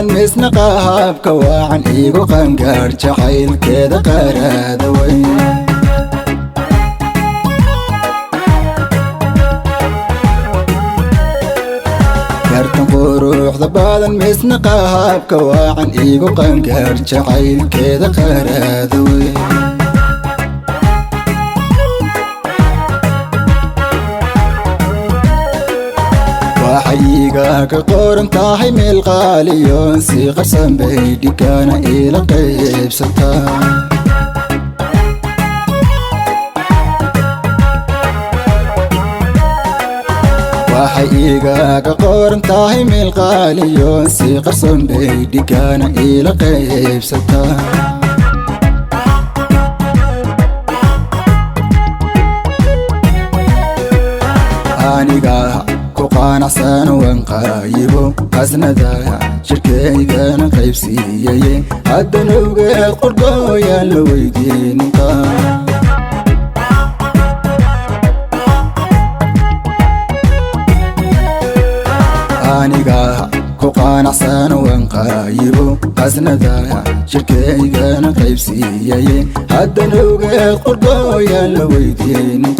badan misnaqaab ka wacan igu qangaar jacaylkeeda qaraada weyn gartan quruxda badan misnaqaab ka wacan igu qangaar jacaylkeeda qaraada weyn waxayiga ka qoran tahay meel qaaliyoon si qarsan bay dhigana ila qaybsataa waxayiga ka qoran tahay meel qaaliyoon si qarsan bay dhigana ila qaybsataa aniga qanacsan waan qaayibo qasnada shirkaygana qaybsiiyay haddana ogeed qordhooyaan la weydiinin aniga ku qanacsan waan qaayibo qasnada shirkaygana qaybsiiyay haddana ogeed qordhooyaan la weydiinin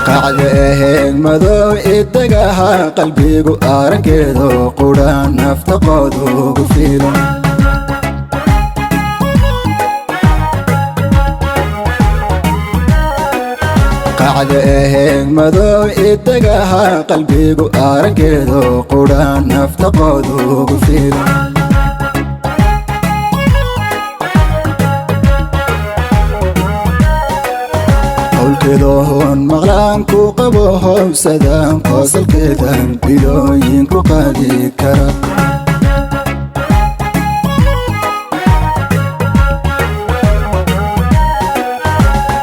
qacda aheeg madow idagaha qalbigu arankeedo qudhaan nafta qoodugu filan qacda aheeg madow idagaha qalbigu arankeedo qudhaan nafta qoodugu filan qowlkeedoon maqlaan ku qabo howsadaan qoosalkeedan bilooyin ku qaadi kara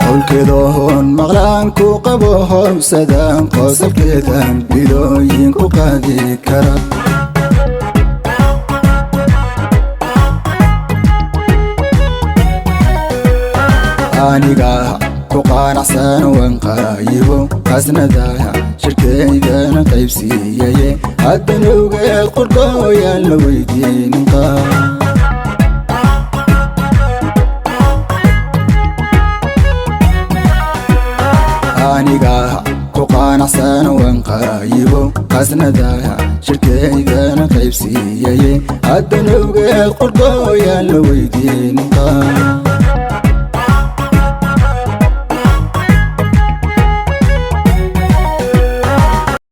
qowlkeedoon maqlaan ku qabo howsadaan qoosalkeedan bilooyin ku qaadi kara aniga ku qanacsan waan qaayibo qasnada shirkaygana qaybsiiyay haddana ogeed qordhooyaan la weydiinin aniga ku qanacsan waan qaayibo qasnada shirkaygana qaybsiiyay haddana ogeed qordhooyaan la weydiinin